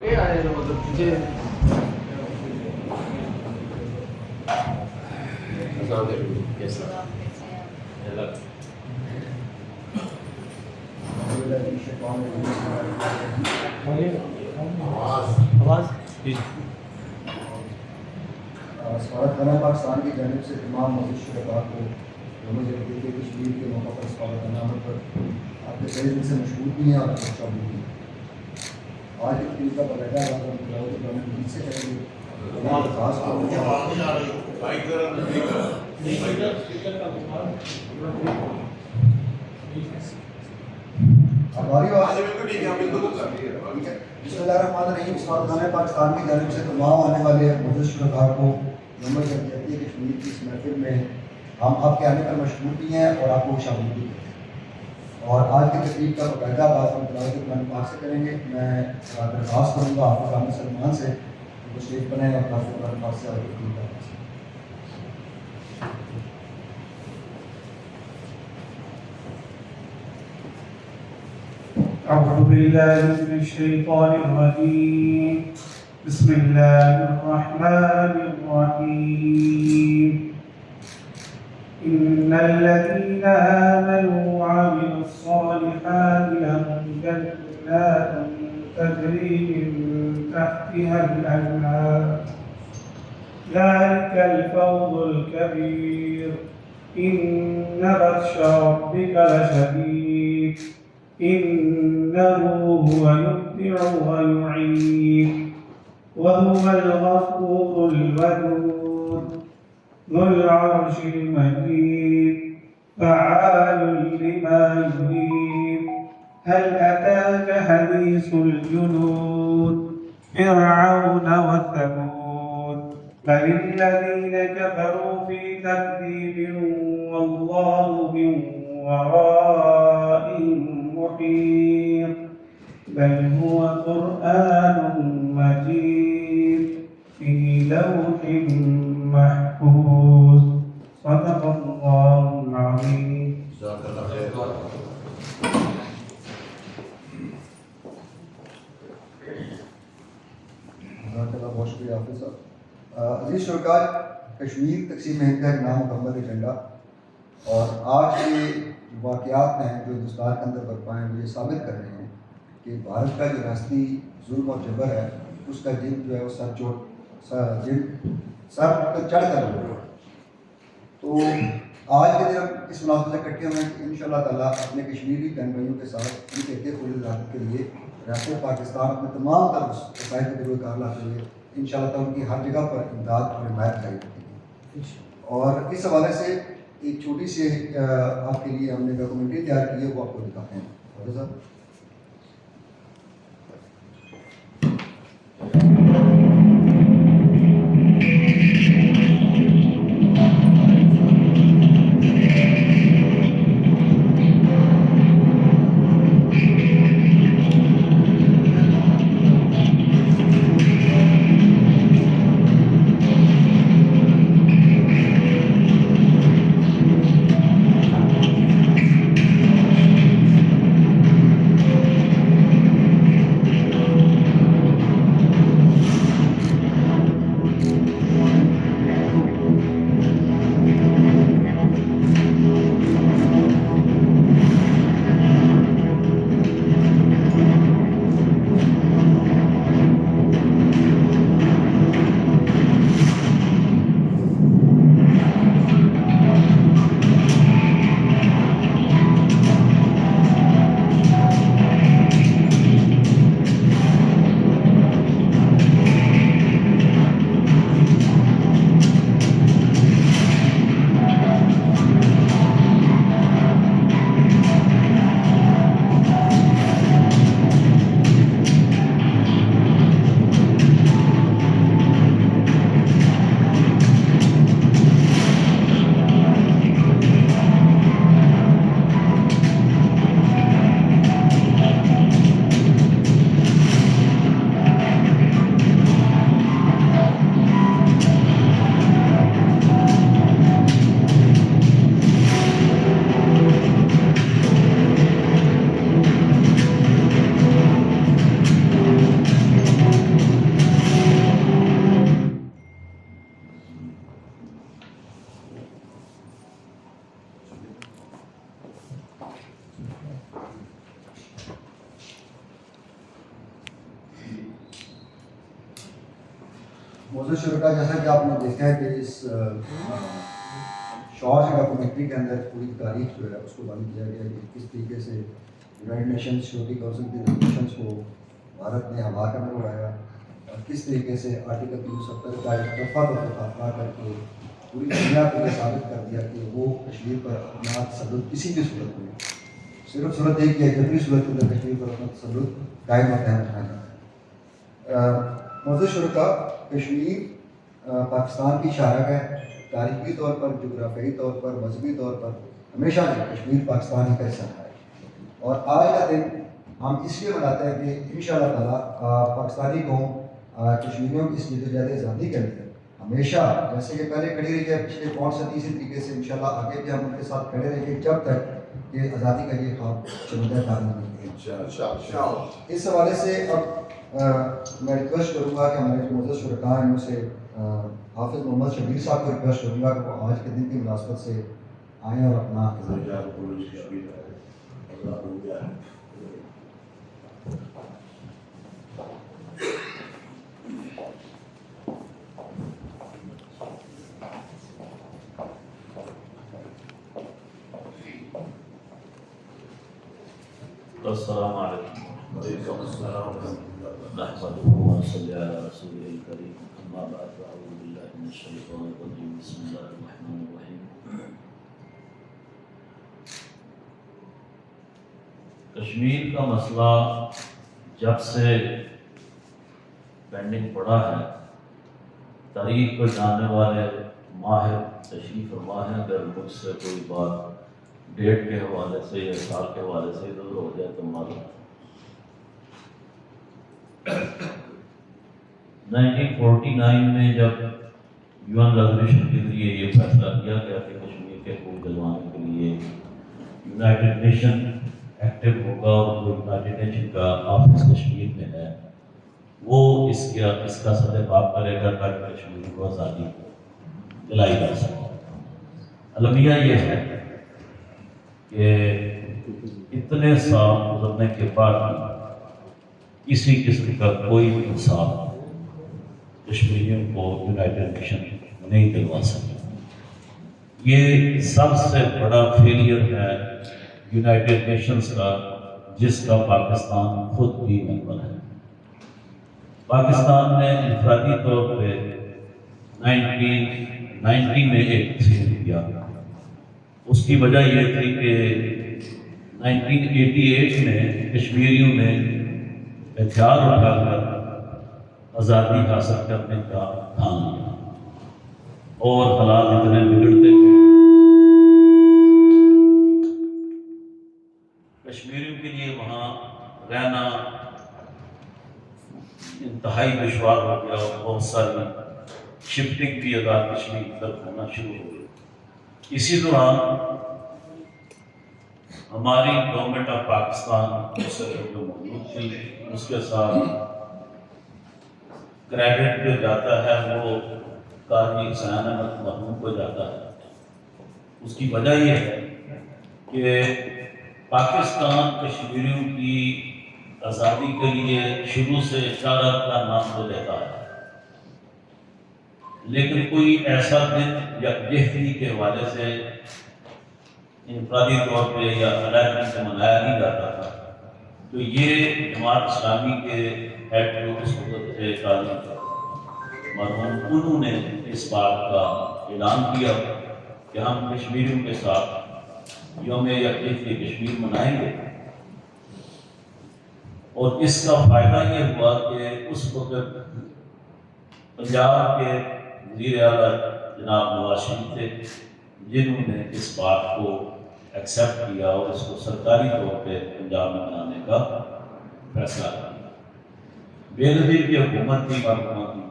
سفارت خانہ پاکستان کی جانب سے تمام مزید شرکاء کو یوم جمہوریت کشمیر کے موقع پر سفارت خانہ پر آپ کے کئی دن سے مشغول بھی ہیں اور اچھا بھی ہیں. آج کی تقریب کا باقاعدہ سے کریں گے. خاص بسم اللہ الرحمن الرحیم. سفارت خانہ پاکستان کی جانب سے تمام آنے والے معزز شرکاء کو یوم جمہوریت کشمیر کی اس محفل میں ہم آپ کے آنے پر مشغول بھی ہیں اور آپ کو شامل بھی کرتے ہیں. اور آج کی تقریب کا باقاعدہ آغاز ہم تلاوت قرآن پاک سے کریں گے. میں درخواست کروں گا آپ عامر سلمان سے وہ اسٹیج بنائیں اور قرآن پاک سے آگے تقریب کریں. أعوذ بالله من الشيطان الرجيم. بسم الله الرحمن الرحيم. إن الذين آمنوا وعملوا الصالحات لهم جنات تجري من تحتها الأنهار ذلك الفوز الكبير. إن بطش ربك لشديد إنه هو يبدع ويعيد وهو الغفور الودود ذو العرش المجيد فعال لما يريد. هل أتاك حديث الجنود فرعون وثمود بل الذين كفروا في تكذيب والله من ورائهم محيط بل هو قرآن مجيد في لوح محفوظ. صدق الله العظيم. جزاک اللہ خیر. بہت شکریہ حافظ صاحب. عزیز شرکاء، کشمیر تقسیم ہند کا ایک نامکمل ایجنڈا اور آج کے واقعات ہیں جو ہندوستان کے اندر برپا ہیں وہ یہ ثابت کر رہے ہیں کہ بھارت کا جو ریاستی ظلم اور جبر ہے اس کا جن جو ہے وہ سر پر چڑھ کر ہو رہا ہے. تو آج کے دن ہم اس مناسبت سے اکٹھے ہوئے ہیں کہ ان شاء اللہ تعالیٰ اپنے کشمیری بہن بھائیوں کے ساتھ ان کے کھلی راحت کے لیے ریاست پاکستان اپنے تمام تر وسائل کے ذریعے کار لاتے ہوئے ان شاء اللہ تعالیٰ ان کی ہر جگہ پر امداد اور حمایت جاری رکھیں گے. اور اس حوالے سے ایک چھوٹی سی آپ کے لیے ہم نے ڈاکومنٹری تیار کی ہے، وہ آپ کو دکھاتے ہیں. صاحب موضوع شرکا جیسا کہ آپ نے دیکھا ہے کہ اس شارٹ ڈاکومنٹری کے اندر پوری تاریخ جو ہے اس کو بیان کیا گیا کہ کس طریقے سے یونائٹڈ نیشنز سیکورٹی کونسل کی ریزولوشنس کو بھارت نے ہوا کرنے اڑایا اور کس طریقے سے آرٹیکل 370 کا ایک دفعہ اپنا کر کے پوری دنیا کو یہ ثابت کر دیا کہ وہ کشمیر پر اپنا تسلط کسی بھی صورت میں صرف صورت ایک ہے جبری صورت میں کشمیر پر اپنا تسلط قائم و قائم رکھنا. موضوع شرکا کشمیر پاکستان کی شارک ہے. تاریخی طور پر، جغرافیائی طور پر، مذہبی طور پر ہمیشہ سے کشمیر پاکستان ہی کا حصہ ہے. اور آج کا دن ہم اس لیے مناتے ہیں کہ انشاءاللہ تعالیٰ پاکستانی قوم کشمیریوں کی اس جدوجہد آزادی کے اندر ہمیشہ جیسے کہ پہلے کھڑی رہی ہے پچھلے 5 سے 30 طریقے سے انشاءاللہ آگے بھی ہم ان کے ساتھ کھڑے رہیں گے جب تک کہ آزادی کا یہ خواب چلندہ تعلیم نہیں ہے. اس حوالے سے اب میں ریکویسٹ کروں گا کہ ہمارے جو معزز شرکاء ہیں ان سے حافظ محمد شبیر صاحب کو ریکویسٹ کروں گا کہ وہ آج کے دن کی مناسبت سے آئیں اور اپنا السلام علیکم نحمده ونصلي على رسوله الكريم اما بعد اعوذ بالله من الشیطان الرجیم بسم اللہ الرحمن الرحیم. کشمیر کا مسئلہ جب سے پینڈنگ پڑا ہے، تاریخ کو جاننے والے ماہر تشریف فرما ہیں. اگر مجھ سے کوئی بات ڈیٹ کے حوالے سے یا سال کے حوالے سے ادھر ہو جائے تو معلوم. 1949 میں جب UN ریزولوشن کے لیے یہ فیصلہ کیا گیا کہ کشمیر کے حقوق دلوانے کے لیے یونائٹڈ نیشن ایکٹیو ہوگا اور جو یونائٹڈ نیشن کا آفس کشمیر میں ہے وہ اس کا صدقاب کرے گا تاکہ کشمیر کو آزادی دلائی جا سکے. المیہ یہ ہے کہ اتنے سال گزرنے کے بعد کسی قسم کا کوئی انصاف کشمیریوں کو یونائٹڈ نیشن نہیں دلوا سکتا. یہ سب سے بڑا فیلئر ہے یونائٹڈ نیشنز کا جس کا پاکستان خود بھی ممبر ہے. پاکستان نے انفرادی طور پہ 1990 میں ایک تصمیم لیا. اس کی وجہ یہ تھی کہ 1988 میں کشمیریوں نے ہتھیار اٹھا کر آزادی حاصل کرنے کا ٹھان لیا اور حالات اتنے بگڑتے گئے کشمیریوں کے لیے وہاں رہنا انتہائی دشوار ہو گیا اور بہت ساری شفٹنگ بھی آزاد کشمیر کی طرف ہونا شروع ہو گئی. اسی دوران ہماری گورنمنٹ آف پاکستان جو موجود تھی اس کے ساتھ کریڈٹ جو جاتا ہے وہ قاضی حسین احمد مرحوم کو جاتا ہے. اس کی وجہ یہ ہے کہ پاکستان کشمیریوں کی آزادی کے لیے شروع سے اشارہ کا نام تو لیتا ہے لیکن کوئی ایسا دن یا یکجہتی کے حوالے سے انفرادی طور پہ یا علیحدگی سے منایا نہیں جاتا تھا. تو یہ جماعت اسلامی کے ہیڈ جو اس وقت تھے قاضی مرحوم انہوں نے اس بات کا اعلان کیا کہ ہم کشمیریوں کے ساتھ یوم یکجہتی کشمیر منائیں گے. اور اس کا فائدہ یہ ہوا کہ اس وقت پنجاب کے وزیر اعلیٰ جناب نواز شریف تھے جنہوں نے اس بات کو ایکسیپٹ کیا اور اس کو سرکاری طور پہ پنجاب میں منانے کا فیصلہ کیا. بے نظیر کی حکومت تھی مرحوما کی،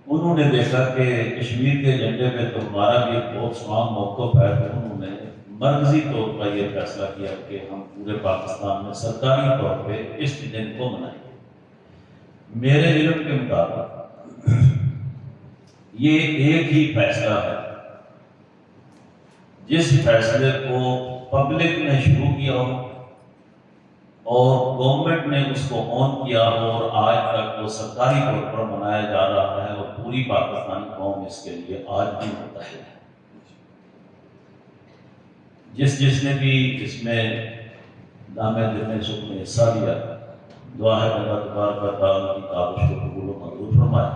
انہوں نے دیکھا کہ کشمیر کے ایجنڈے میں تو ہمارا بھی ایک بہت اسٹرانگ موقف ہے. تو انہوں نے مرکزی طور پر یہ فیصلہ کیا کہ ہم پورے پاکستان میں سرکاری طور پہ اس دن کو منائیں. میرے علم کے مطابق یہ ایک ہی فیصلہ ہے جس فیصلے کو پبلک نے شروع کیا ہو اور گورنمنٹ نے اس کو آن کیا اور آج تک وہ سرکاری طور پر منایا جا رہا ہے، اور پوری پاکستانی قوم اس کے لیے آج بھی متحد ہے۔ جس نے بھی اس میں نامے دل میں سکھ میں حصہ لیا، دعا ہے اللہ تبارک و تعالیٰ کی کاوش کو قبول و منظور فرمائے۔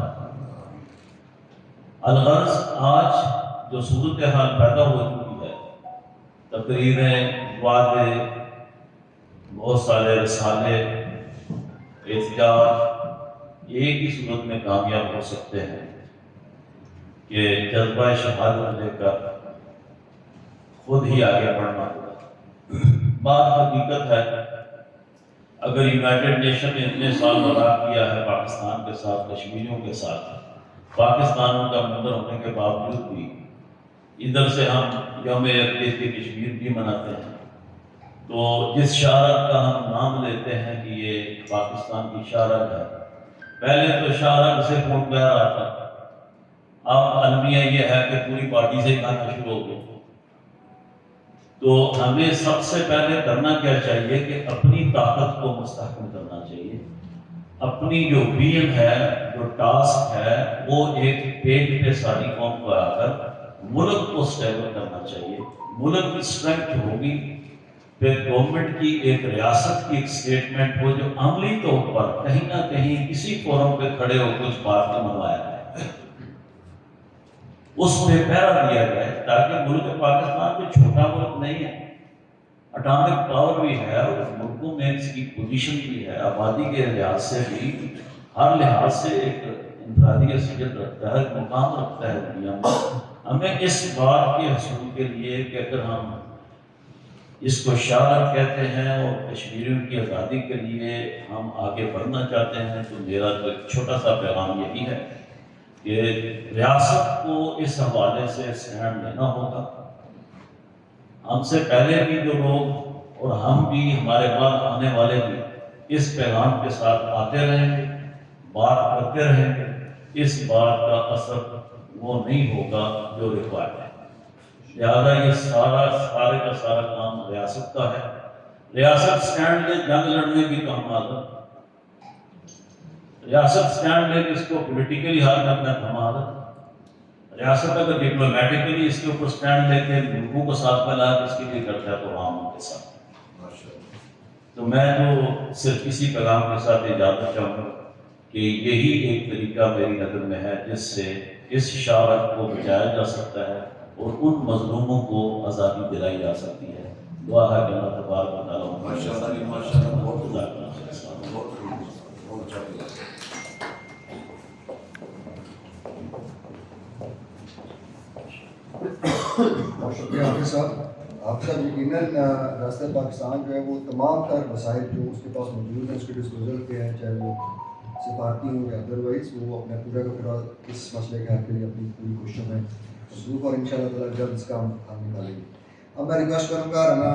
الغرض آج جو صورتحال پیدا ہو چکی ہے، تقریریں، وعدے، بہت سارے رسالے، احتجاج ایک ہی صورت میں کامیاب ہو سکتے ہیں کہ جذبہ شہادت لے کر خود ہی آگے بڑھنا ہوگا۔ بات حقیقت ہے، اگر یونائٹڈ نیشن نے اتنے سال وفا کیا ہے پاکستان کے ساتھ، کشمیریوں کے ساتھ، پاکستان کا ممبر ہونے کے باوجود بھی ادھر سے ہم یوم یکجہتی کی کشمیر بھی مناتے ہیں، تو جس شہرت کا ہم نام لیتے ہیں کہ یہ پاکستان کی شہرت ہے، پہلے تو شہرت سے فوٹ بہ رہا تھا، اب المیہ یہ ہے کہ پوری پارٹی سے گانا شروع ہو گیا۔ تو ہمیں سب سے پہلے کرنا کیا چاہیے کہ اپنی طاقت کو مستحکم کرنا چاہیے، اپنی جو ویژن ہے، جو ٹاسک ہے، وہ ایک پیج پہ ساری قوم کو آ کر ملک کو اسٹیبل کرنا چاہیے۔ ملک کی اسٹرینتھ ہوگی، پھر گورنمنٹ کی ایک ریاست کی ایک سٹیٹمنٹ ہو جو عملی طور پر کہیں نہ کہیں کسی فورم پہ کھڑے ہو کے اس بات کو منوایا جائے، اس پہ پہرا دیا جائے، تاکہ ملک پاکستان کوئی چھوٹا ملک نہیں ہے، اٹامک پاور بھی ہے، اور ملکوں میں اس کی پوزیشن بھی ہے، آبادی کے لحاظ سے بھی ہر لحاظ سے ایک انفرادی حیثیت رکھتا ہے، مقام رکھتا ہے دنیا میں۔ ہمیں اس بات کے حصول کے لیے کہ اگر ہم اس کو شہرت کہتے ہیں اور کشمیریوں کی آزادی کے لیے ہم آگے بڑھنا چاہتے ہیں، تو میرا تو ایک چھوٹا سا پیغام یہی ہے کہ ریاست کو اس حوالے سے اسٹینڈ لینا ہوگا۔ ہم سے پہلے بھی جو لوگ اور ہم بھی، ہمارے بعد آنے والے بھی اس پیغام کے ساتھ آتے رہیں گے، بات کرتے رہیں گے، اس بات کا اثر وہ نہیں ہوگا جو ریکوائرڈ ہے۔ لہٰذا یہ سارے کا سارا کام ریاست کا ہے۔ ریاست سٹینڈ لے جنگ لڑنے کی تو ہم عادت، ریاست سٹینڈ لے کے اس کو پولیٹیکلی حل کرنا تو ہم عادت، ریاست اگر ڈپلومیٹکلی اس کے اوپر سٹینڈ لے کے ملکوں کو ساتھ میں لا کے اس کے لیے کرتا ہے تو عوام کے ساتھ۔ تو میں تو صرف اسی پیغام کے ساتھ اجازت چاہوں گا کہ یہی ایک طریقہ میری نظر میں ہے جس سے اس شہرت کو بچایا جا سکتا ہے اور ان مظلوموں کو آزادی دلائی جا سکتی ہے۔ دعا ہے کہ اللہ تبارک و تعالیٰ بہت شکریہ حافظ صاحب۔ حافظ صاحب یقیناً ریاست پاکستان جو ہے وہ تمام تر وسائل جو اس کے پاس موجود ہیں اس کے ڈسپوزل کے ہیں، چاہے وہ سفارتی ہوں یا ادروائز، وہ اپنا پورا کا پورا اس مسئلے کے حل کے لیے اپنی پوری کوششوں میں مصروف، اور ان شاء اللہ تعالیٰ جلد اس کا ہم حل نکالیں گے۔ اب میں ریکویسٹ کروں گا رانا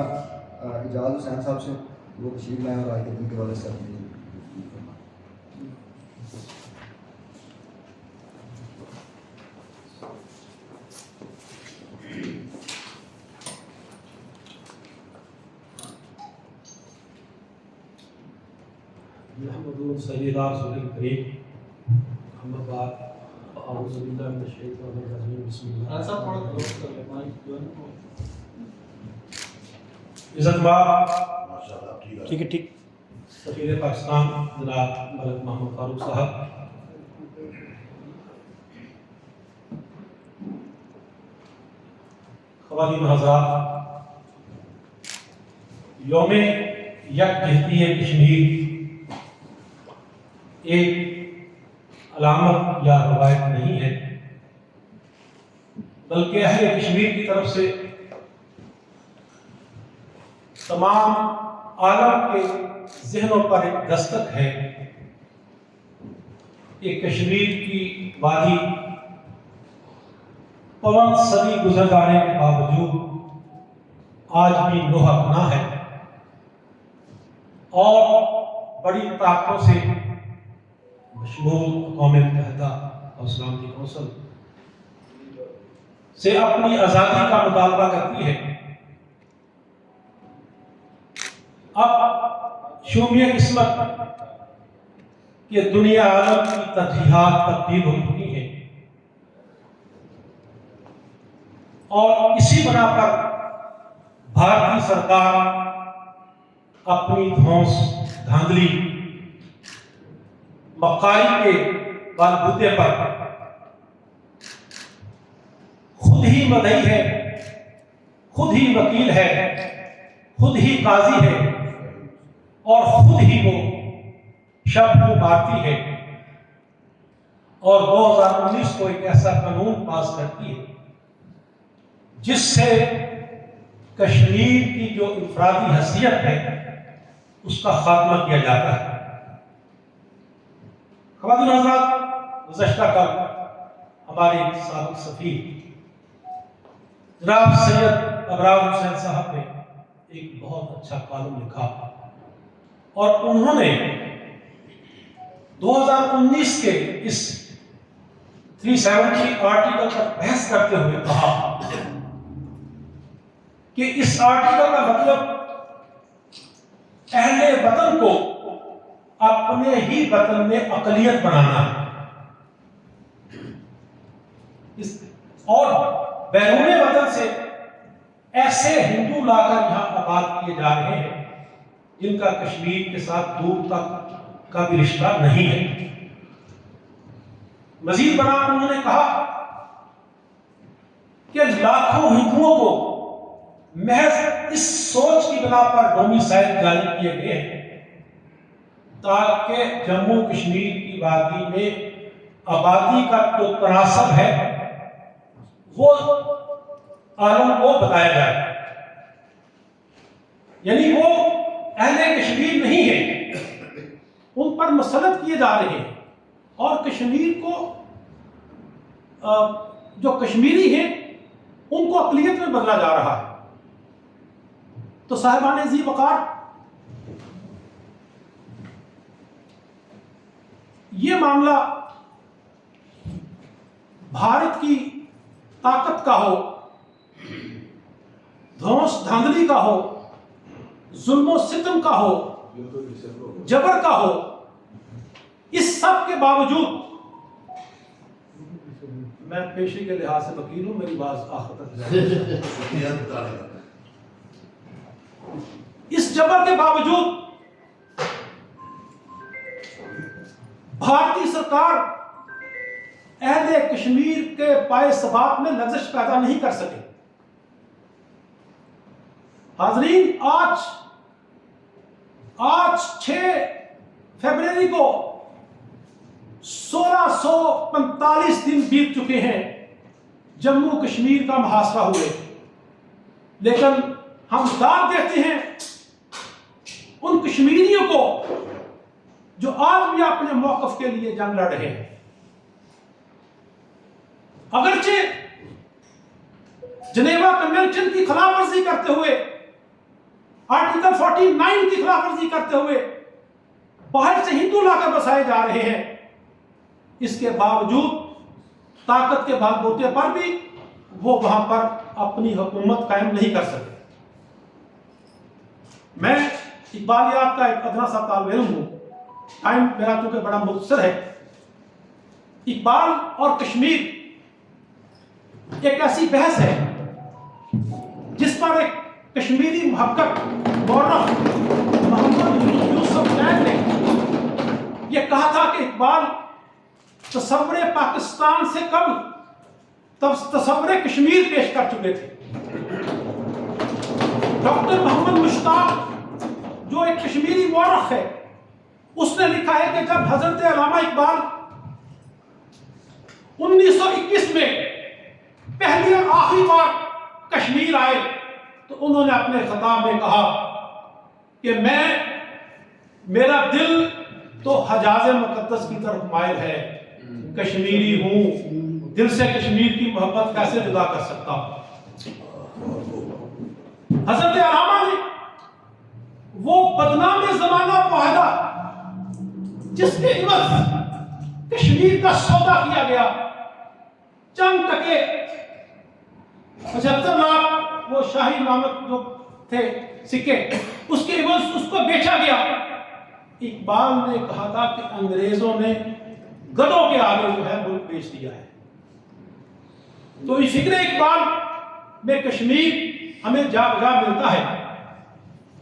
اعجاز حسین صاحب سے، وہ تشریف لائیں اور آج کے دن کے والے سے اپنی محمد سید رسول الکریم، اما بعد اعوذ باللہ من الشیطان الرجیم، بسم اللہ۔ عزت مآب ٹھیک ہے، سفیر پاکستان جناب ملک محمد فاروق صاحب، خواتین و حضرات، یوم یکجہتی کشمیر ایک علامت یا روایت نہیں ہے، بلکہ اہل کشمیر کی طرف سے تمام عالم کے ذہنوں پر ایک دستک ہے۔ ایک کشمیر کی وادی 5 صدی گزر جانے کے باوجود آج بھی لوہا بنا ہے، اور بڑی طاقتوں سے مشمول اقوام متحدہ اور سلامتی کونسل سے اپنی آزادی کا مطالبہ کرتی ہے۔ اب شومیہ قسمت کہ دنیا عالم کی ترجیحات تبدیل ہو چکی ہیں، اور اسی بنا پر بھارتی سرکار اپنی دھونس دھاندلی مکاری کے بلبوتے پر خود ہی مدعی ہے، خود ہی وکیل ہے، خود ہی قاضی ہے، اور خود ہی وہ شب کو مارتی ہے، اور 2019 کو ایک ایسا قانون پاس کرتی ہے جس سے کشمیر کی جو انفرادی حیثیت ہے اس کا خاتمہ کیا جاتا ہے۔ خواتین حضرات، گزشتہ کل ہمارے سابق سفیر جناب سید ابرار حسین صاحب نے ایک بہت اچھا کالم لکھا، اور انہوں نے 2019 کے اس 370 آرٹیکل پر بحث کرتے ہوئے کہا کہ اس آرٹیکل کا مطلب اہل وطن کو اپنے ہی وطن میں اقلیت بنانا ہے، اور بیرون وطن سے ایسے ہندو لا کر یہاں آباد کیے جا رہے ہیں جن کا کشمیر کے ساتھ دور تک کا بھی رشتہ نہیں ہے۔ مزید برآں انہوں نے کہا کہ لاکھوں ہندوؤں کو محض اس سوچ کی بنا پر ڈومیسائل جاری کیے گئے ہیں تاکہ جموں کشمیر کی وادی میں آبادی کا جو تناسب ہے وہ عالم کو بتایا جائے، یعنی وہ اہل کشمیر نہیں ہے، ان پر مسلط کیے جا رہے ہیں، اور کشمیر کو جو کشمیری ہیں ان کو اقلیت میں بدلا جا رہا ہے۔ تو صاحبان ذی وقار، یہ معاملہ بھارت کی طاقت کا ہو، دھونس دھاندلی کا ہو، ظلم و ستم کا ہو، جبر کا ہو، اس سب کے باوجود، میں پیشے کے لحاظ سے وکیل ہوں، میری بات آخر تک جائے، اس جبر کے باوجود بھارتی سرکار اہل کشمیر کے پائے ثبات میں لغزش پیدا نہیں کر سکے۔ حاضرین، آج 6 فروری کو 1645 دن بیت چکے ہیں جموں کشمیر کا محاصرہ ہوئے، لیکن ہم داد دیتے ہیں ان کشمیریوں کو جو آج بھی اپنے موقف کے لیے جنگ لڑ رہے ہیں۔ اگرچہ جنیوا کنونشن کی خلاف ورزی کرتے ہوئے، آرٹیکل 49 کی خلاف ورزی کرتے ہوئے باہر سے ہندو لا کر بسائے جا رہے ہیں، اس کے باوجود طاقت کے بال بوتے پر بھی وہ وہاں پر اپنی حکومت قائم نہیں کر سکے۔ میں اقبالیات کا ایک ادنا سا طالب علم ہوں، ٹائم میرا چونکہ بڑا مختصر ہے۔ اقبال اور کشمیر ایک ایسی بحث ہے جس پر ایک کشمیری محقق مورخ محمد یوسف زید نے یہ کہا تھا کہ اقبال تصور پاکستان سے قبل تصور کشمیر پیش کر چکے تھے۔ ڈاکٹر محمد مشتاق جو ایک کشمیری مورخ ہے، اس نے لکھا ہے کہ جب حضرت علامہ اقبال 1921 میں پہلی اور آخری بار کشمیر آئے تو انہوں نے اپنے خطاب میں کہا کہ میرا دل تو حجاز مقدس کی طرف مائل ہے، کشمیری ہوں، دل سے کشمیر کی محبت کیسے جدا کر سکتا ہوں۔ حضرت علامہ نے وہ بدنام زمانہ معاہدہ جس کے عوض کشمیر کا سودا کیا گیا، چند ٹکے 75 لاکھ وہ شاہی نامت جو تھے سکے، اس کے عوض اس کو بیچا گیا اقبال نے کہا تھا کہ انگریزوں نے گدھوں کے آگے جو ہے ملک بیچ دیا ہے. تو اس فکر اقبال میں کشمیر ہمیں جا بجا ملتا ہے.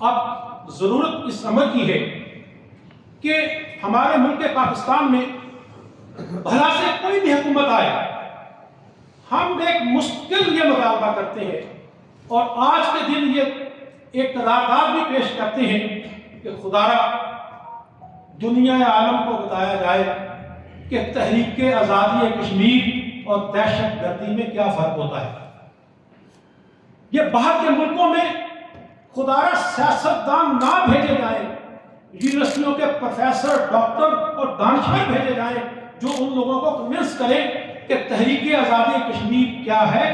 اب ضرورت اس عمل کی ہے کہ ہمارے ملک پاکستان میں بھلا سے کوئی بھی حکومت آئے، ہم ایک مستقل یہ مطالبہ کرتے ہیں اور آج کے دن یہ ایک قرارداد بھی پیش کرتے ہیں کہ خدارا دنیا عالم کو بتایا جائے کہ تحریک آزادی کشمیر اور دہشت گردی میں کیا فرق ہوتا ہے. یہ باہر کے ملکوں میں خدارا سیاستدان نہ بھیجے جائیں، یونیورسٹیوں کے پروفیسر، ڈاکٹر اور دانشور بھیجے جائیں جو ان لوگوں کو کنونس کریں کہ تحریک آزادی کشمیر کیا ہے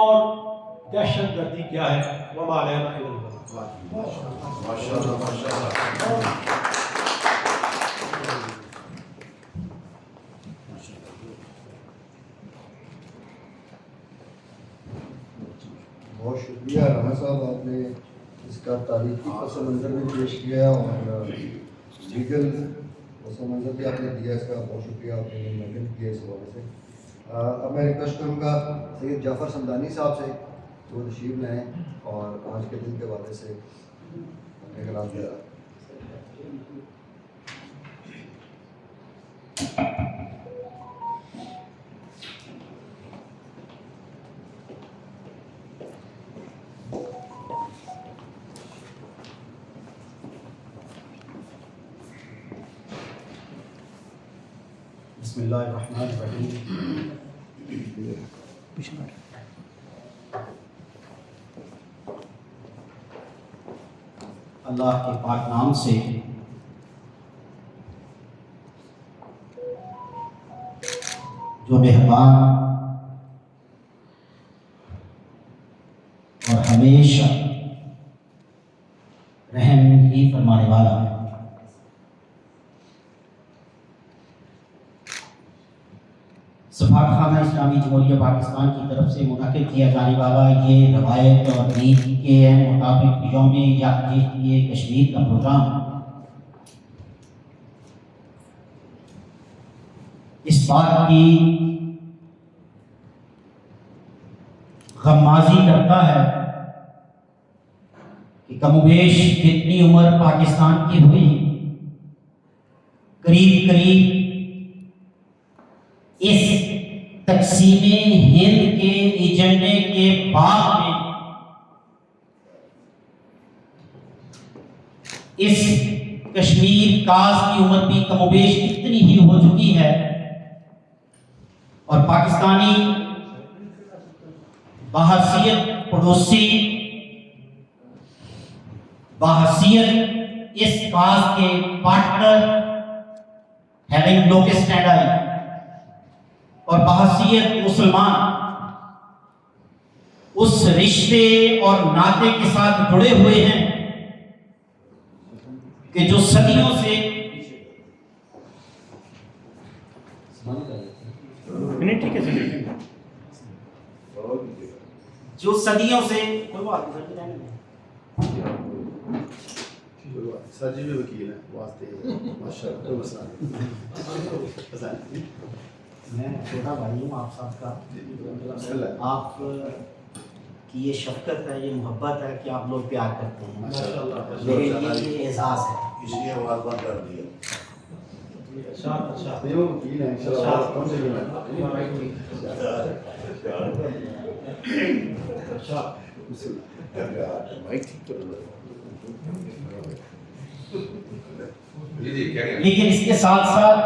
اور دہشت گردی کیا ہے. وما علینا الا البلاغ. بہت شکریہ رانا صاحب، آپ نے اس کا تاریخی پس منظر بھی پیش کیا اور لیگل پس منظر بھی آپ نے دیا. اس کا بہت شکریہ، آپ نے مینشن کیا اس حوالے سے. اب میں ریکویسٹ کروں گا سید جعفر سمدانی صاحب سے جو تشریف لائیں اور آج کے دن کے حوالے سے اپنے کلام دیا. بسم اللہ الرحمن الرحیم. اللہ کے پاک نام سے جو مہربان اور ہمیشہ رحم ہی فرمانے والا ہے. سفارت خانہ اسلامی جمہوریہ پاکستان کی طرف سے منعقد کیا جانے والا یہ روایت اور دین کے مطابق یوم یکجہتی کشمیر کا پروگرام اس بات کی غمازی کرتا ہے کہ کم و بیش جتنی عمر پاکستان کی ہوئی، قریب قریب اس تقسیم ہند کے ایجنڈے کے بعد میں اس کشمیر کاس کی عمر بھی کم و بیش اتنی ہی ہو چکی ہے اور پاکستانی بحیثیت پڑوسی، بحیثیت اس کاس کے partner having locust and I اور بحیثیت مسلمان اس رشتے اور ناطے کے ساتھ جڑے ہوئے ہیں کہ جو صدیوں سے سر جی بھی وکیل ہیں واسطے میں چھوٹا بھائی ہوں آپ صاحب کا. آپ کی یہ شفقت ہے، یہ محبت ہے کہ آپ لوگ پیار کرتے ہیں، میرے لیے یہ احساس ہے. اس لیے آواز بند کر دیا. لیکن اس کے ساتھ ساتھ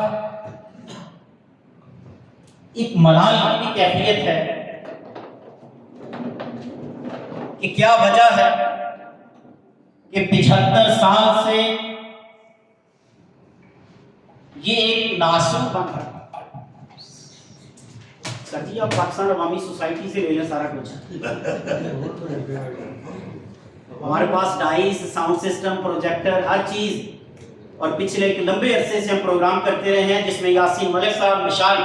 ایک ملال کی بھی کیفیت ہے کہ کیا وجہ ہے کہ 75 سال سے یہ ایک ناسم بن رہا ہے. سر جی آپ پاکستان عوامی سوسائٹی سے لے لیں سارا کچھ. ہمارے پاس ڈائس، ساؤنڈ سسٹم، پروجیکٹر، ہر چیز، اور پچھلے ایک لمبے عرصے سے ہم پروگرام کرتے رہے ہیں جس میں یاسین ملک صاحب، مشال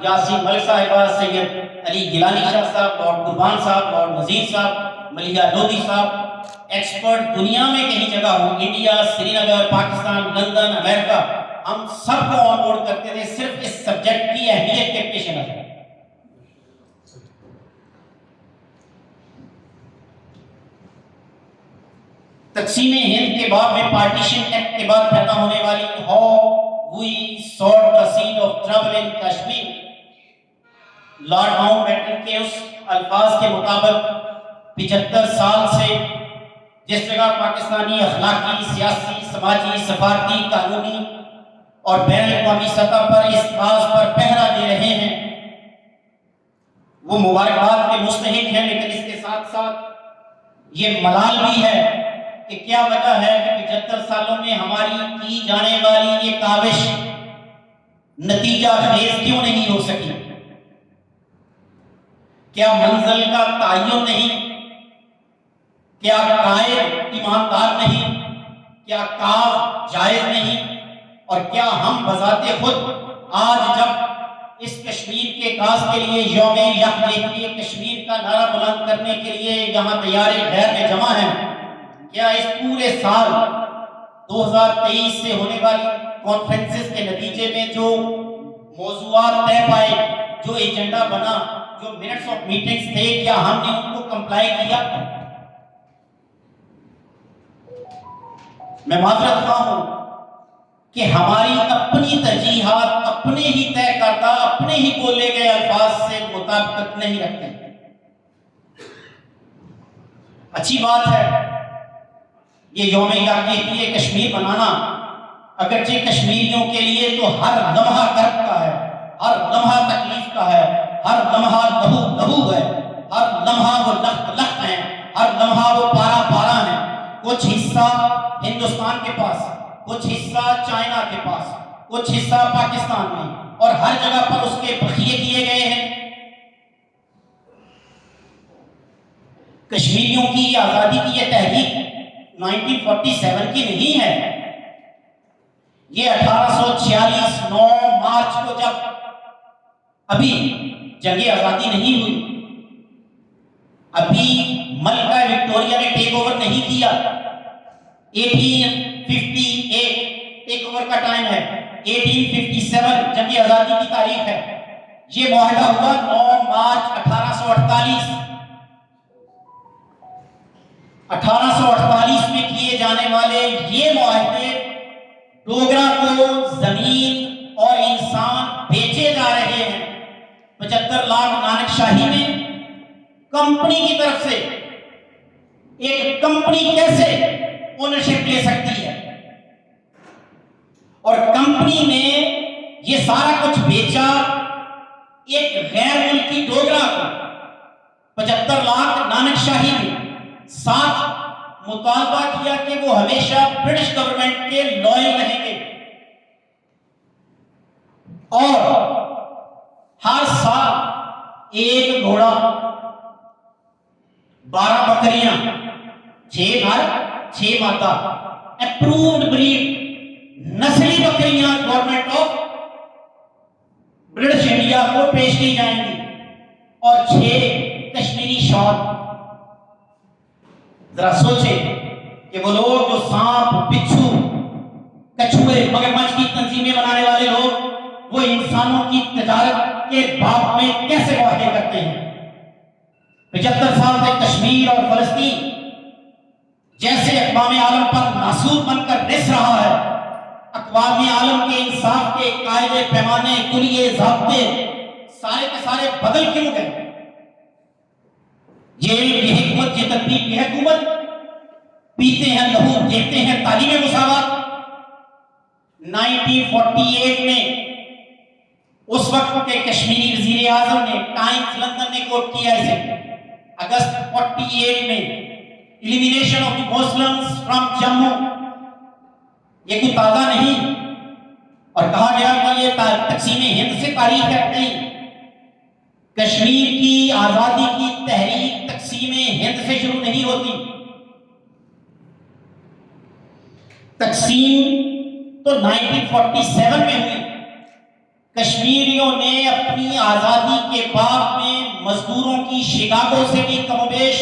یاسین ملک صاحبہ، سید علی گیلانی شاہ صاحب، لارڈ قربان صاحب، لارڈ وزیر صاحب، ملیحہ لودھی صاحب، ایکسپرٹ دنیا میں کہیں جگہ ہو، انڈیا، سری نگر، پاکستان، لندن، امریکہ، ہم سب کو آن بورڈ کرتے تھے صرف اس سبجیکٹ کی اہمیت کے پیش نظر۔ تقسیم ہند کے بعد میں پارٹیشن ایکٹ کے بعد پیدا ہونے والی how we sort the seed of trouble in Kashmir, Lord Mountbatten کے اس الفاظ کے مطابق 75 سال سے جس جگہ پاکستانی اخلاقی، سیاسی، سماجی، سفارتی، قانونی اور بین الاقوامی سطح پر اس باز پر پہرا دے رہے ہیں، وہ مبارکباد کے مستحق ہیں، لیکن اس کے ساتھ ساتھ یہ ملال بھی ہے کہ کیا وجہ ہے کہ 75 سالوں میں ہماری کی جانے والی یہ کاوش نتیجہ خیز کیوں نہیں ہو سکی؟ کیا منزل کا تعین نہیں؟ کیا قائد ایماندار نہیں؟ کیا کاو جائز نہیں؟ اور کیا ہم بذات خود آج جب اس کشمیر کے کاز کے لیے یوم یکجہتی کشمیر کا نعرہ بلند کرنے کے لیے یہاں تیار غیر میں جمع ہیں، کیا اس پورے سال 2023 سے ہونے والی کانفرنسز کے نتیجے میں جو موضوعات طے پائے، جو ایجنڈا بنا، جو منٹس آف میٹنگز تھے، کیا ہم نے ان کو کمپلائی کیا؟ میں معذرت خواہ ہوں کہ ہماری اپنی ترجیحات اپنے ہی طے کردہ، اپنے ہی بولے گئے الفاظ سے مطابقت نہیں رکھتے۔ اچھی بات ہے یہ یوم یکجہتی کشمیر بنانا، اگرچہ کشمیریوں کے لیے تو ہر لمحہ کرب کا ہے، ہر لمحہ تکلیف کا ہے، ہر لمحہ لہو لہو ہے، ہر لمحہ وہ لخت لخت ہیں، ہر لمحہ وہ پارا پارا ہیں۔ کچھ حصہ ہندوستان کے پاس، کچھ حصہ چائنا کے پاس، کچھ حصہ پاکستان میں، اور ہر جگہ پر اس کے بخیے کیے گئے ہیں۔ کشمیریوں کی آزادی کی یہ تحریک 1947 کی نہیں ہے، یہ 1846 9 مارچ کو جب ابھی جنگ آزادی نہیں ہوئی، ابھی ملکہ وکٹوریہ نے ٹیک اوور نہیں کیا، 1858 ٹیک اوور کا ٹائم ہے، 1857 جنگ آزادی کی تاریخ ہے، یہ معاہدہ ہوا 9 مارچ 1848۔ 1848 میں کیے جانے والے یہ معاہدے ڈوگرا کو زمین اور انسان بیچے جا رہے ہیں۔ 75 لاکھ نانک شاہی میں کمپنی کی طرف سے، ایک کمپنی کیسے اونرشپ لے سکتی ہے؟ اور کمپنی نے یہ سارا کچھ بیچا ایک غیر ملکی ڈوگرا کو 75 لاکھ نانک شاہی میں، ساتھ مطالبہ کیا کہ وہ ہمیشہ برٹش گورنمنٹ کے لائل رہیں گے، اور ہر سال ایک گھوڑا، 12 بکریاں، 6 نر 6 مادہ، اپرووڈ بریڈ نسلی بکریاں گورنمنٹ آف برٹش انڈیا کو پیش کی جائیں گی، اور 6 کشمیری شال۔ ذرا سوچیں کہ وہ لوگ جو سانپ، بچھو، کچھوے، مگرمچھ کی تنظیمیں بنانے والے لوگ، وہ انسانوں کی تجارت کے باب میں کیسے معاہدے کرتے ہیں؟ 75 سال سے کشمیر اور فلسطین جیسے اقوام عالم پر ناسور بن کر رس رہا ہے، اقوام عالم کے انصاف کے قاعدے، پیمانے، کلیے، ضابطے سارے کے سارے بدل کیوں گئے؟ یہ حکمت، یہ تدبیر، یہ حکومت، پیتے ہیں لہو، دیتے ہیں تعلیم مساوات۔ 1948 میں اس وقت کے کشمیری وزیر اعظم نے، ٹائمز لندن نے کوٹ کیا اسے، اگست 48 میں elimination of the Muslims from Jammu، یہ کوئی تازہ نہیں، اور کہا گیا کہ یہ تقسیم ہند سے تاریخ ہے، نہیں، کشمیر کی آزادی کی تحریک تقسیم ہند سے شروع نہیں ہوتی۔ تقسیم تو 1947 میں ہوئی۔ کشمیریوں نے اپنی آزادی کے بعد میں مزدوروں کی شکاگو سے بھی کم و بیش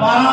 12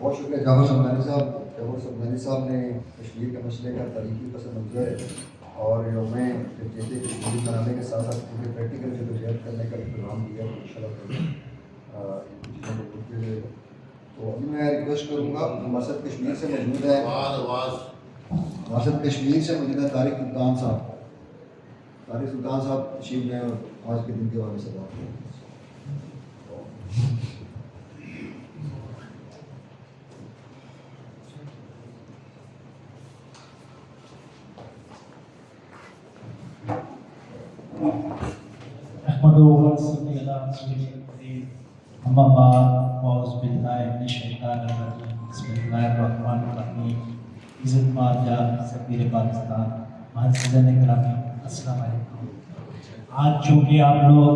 بہت شکریہ جعفر سمدانی صاحب. جعفر سمدانی صاحب نے کشمیر کے مسئلے کا تاریخی پس منظر اور یومیں جیسے کشمیری بنانے کے ساتھ ساتھ ان کے پریکٹیکل جدوجہد کرنے کا پروگرام دیا ان شاء اللہ. تو ابھی میں ریکویسٹ کروں گا مقصد کشمیر سے موجود ہے مقصد کشمیر سے موجود ہے طارق سلطان صاحب. طارق سلطان صاحب تشریف لیں اور آج کے دن کے حوالے سے بات کریں. احمد و صلی اللہ علیہ اما بعد اعوذ باللہ من الشیطان الرجیم بسم اللہ الرحمن الرحیم. عزت مارجا سفیر پاکستان معززین گرامی السلام علیکم. آج چونکہ آپ لوگ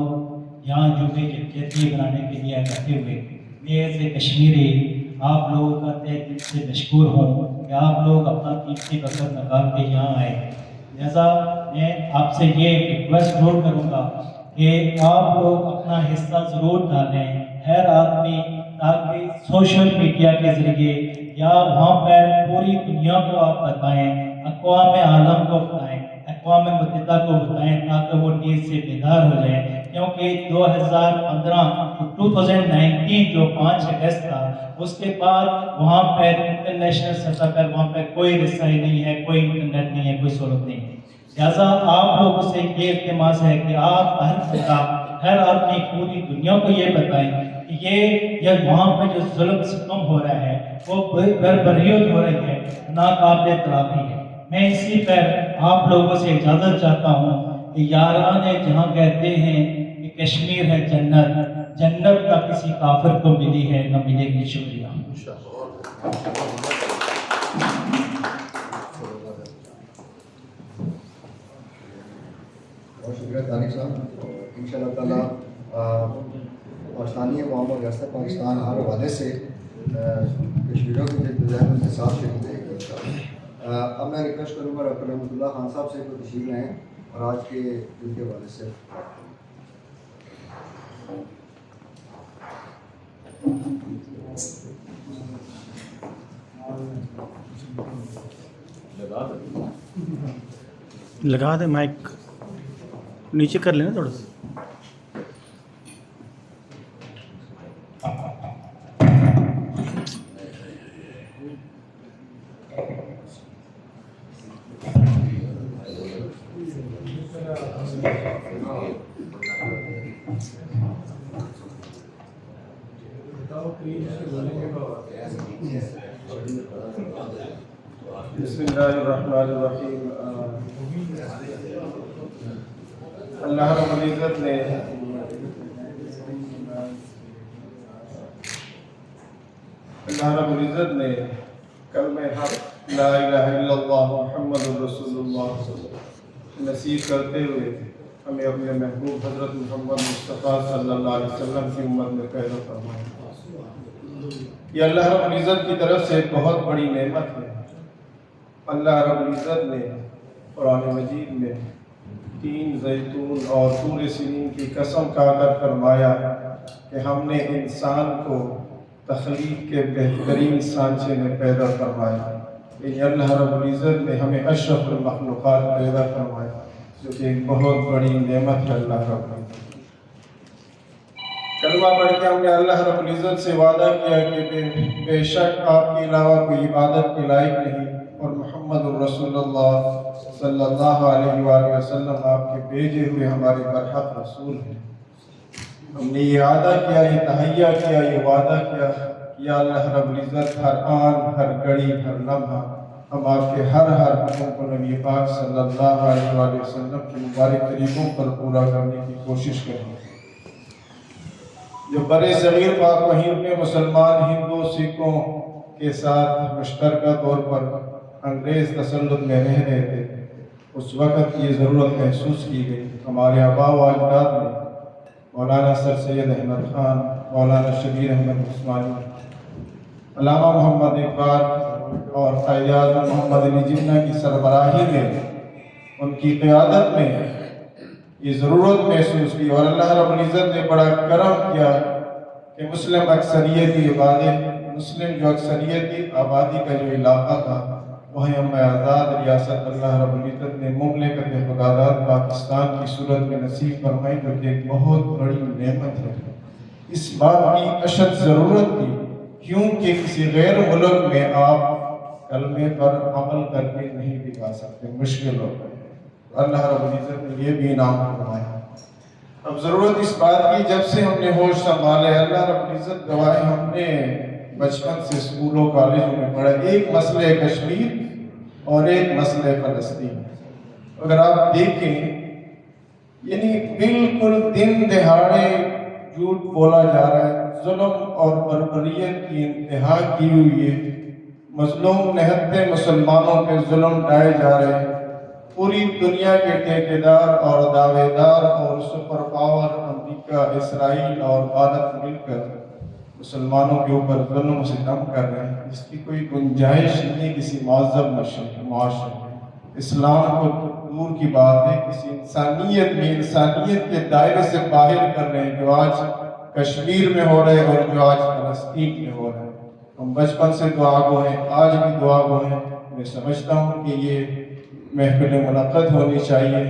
یہاں جمعے کے کیفیت بنانے کے لیے اکٹھے ہوئے, میں ایسے کشمیری آپ لوگوں کا تہ دل سے مشکور ہوں کہ آپ لوگ اپنا قیمتی وقت نکال کے یہاں آئے. لہذا میں آپ سے یہ ریکویسٹ ضرور کروں گا کہ آپ لوگ اپنا حصہ ضرور ڈالیں, ہر آدمی, تاکہ سوشل میڈیا کے ذریعے یا وہاں پر پوری دنیا کو آپ بتائیں, اقوام عالم کو بتائیں, اقوام متحدہ کو بتائیں, تاکہ وہ نیز سے بیدار ہو جائیں. کیونکہ 2019 جو 5 اگست تھا, اس کے بعد وہاں پر انٹرنیشنل سطح پر وہاں پر کوئی رسائی نہیں ہے, کوئی انٹرنیٹ نہیں ہے, کوئی سہولت نہیں ہے. لہٰذا آپ لوگوں سے یہ التماس ہے کہ آپ ہر آدمی پوری دنیا کو یہ بتائیں کہ یہ وہاں پہ جو ظلم ستم ہو رہا ہے وہ بربریت ہو رہی ہے, ناقابل تلافی ہے. میں اسی پر آپ لوگوں سے اجازت چاہتا ہوں کہ یاران جہاں کہتے ہیں کہ کشمیر ہے جنت, جنت کا کسی کافر کو ملی ہے نہ ملے گی. شکریہ. بہت شکریہ طارق صاحب. ان شاء اللہ تعالیٰ پاکستانی عوام اور ریاست پاکستان ہر حوالے سے کشمیریوں کے جدوجہد کے ساتھ شریک رہے گی ان شاء اللہ. اب میں ریکویسٹ کروں گا ڈاکٹر رحمۃ اللہ خان صاحب سے کوئی تشریف لیں اور آج کے دن کے حوالے سے لگا دیں مائک نیچے کر لینا تھوڑا سا. بسم اللہ الرحمن الرحیم. اللہ رب العزت نے کلمہ حق لا الہ الا اللہ محمد رسول اللہ نصیب کرتے ہوئے ہمیں اپنے محبوب حضرت محمد مصطفیٰ صلی اللہ علیہ وسلم کی امت میں پیدا فرمایا. یہ اللہ رب العزت کی طرف سے بہت بڑی نعمت ہے. اللہ رب العزت نے قرآن مجید میں 3 زیتون اور طور سنین کی قسم کھا کر فرمایا کہ ہم نے انسان کو تخلیق کے بہترین سانچے میں پیدا فرمایا. کہ اللہ رب العزت نے ہمیں اشرف المخلوقات پیدا فرمایا, جو کہ ایک بہت بڑی نعمت ہے اللہ رب العزت. کلمہ پڑھ کے ہم نے اللہ رب العزت سے وعدہ کیا کہ بے شک آپ کے علاوہ کوئی عبادت کے لائق نہیں, اور محمد الرسول اللہ صلی اللہ علیہ وآلہ وسلم آپ کے بھیجے ہوئے ہمارے برحق رسول ہیں. ہم نے یہ وعدہ کیا, یہ تہیہ کیا, یہ وعدہ کیا یا اللہ رب العزت ہر آن, ہر گھڑی, ہر لمحہ ہم آپ کے ہر حکم کو نبی پاک صلی اللہ علیہ وآلہ وسلم کے مبارک طریقوں پر پورا کرنے کی کوشش کریں. جو برے صغیر پاک وہیں میں مسلمان ہندو سکھوں کے ساتھ مشترکہ طور پر انگریز تسلط میں رہ رہے تھے, اس وقت یہ ضرورت محسوس کی گئی. ہمارے آباء و اجداد نے مولانا سر سید احمد خان, مولانا شبیر احمد عثمانی, علامہ محمد اقبال اور قائد اعظم محمد علی جناح کی سربراہی میں, ان کی قیادت میں یہ ضرورت محسوس کی, اور اللہ رب العزت نے بڑا کرم کیا کہ مسلم جو اکثریتی آبادی کا جو علاقہ تھا وہ ہم آزاد ریاست اللہ رب العزت نے مملکت خداداد پاکستان کی صورت میں نصیب فرمائی، جو کہ ایک بہت بڑی نعمت ہے۔ اس بات کی اشد ضرورت تھی کیونکہ کسی غیر ملک میں آپ کلمے پر عمل کر کے نہیں دکھا سکتے، مشکل ہوتا ہے۔ اللہ رب العزت نے یہ بھی انعام فرمایا۔ اب ضرورت اس بات کی، جب سے ہم نے ہوش سنبھالے، اللہ رب العزت گواہ، ہم نے بچپن سے اسکولوں کالجوں میں پڑھا ایک مسئلہ کشمیر اور ایک مسئلہ فلسطین۔ اگر آپ دیکھیں یعنی بالکل دن دہاڑے جھوٹ بولا جا رہا ہے، ظلم اور بربریت کی انتہا کی ہوئی ہے، مظلوم نہتے مسلمانوں پہ ظلم ڈھائے جا رہے ہیں۔ پوری دنیا کے ٹھیکیدار اور دعوے دار اور سپر پاور امریکہ، اسرائیل اور بھارت مل کر مسلمانوں کے اوپر ظلم و ستم کر رہے ہیں، جس کی کوئی گنجائش نہیں کسی مہذب معاشرے میں۔ اسلام کو دور کی بات ہے، کسی انسانیت کے دائرے سے باہر کر رہے ہیں، جو آج کشمیر میں ہو رہے ہیں اور جو آج فلسطین میں ہو رہے ہیں۔ ہم بچپن سے دعا گو ہیں، آج بھی دعا گو ہیں۔ میں سمجھتا ہوں کہ یہ محفل منعقد ہونی چاہیے،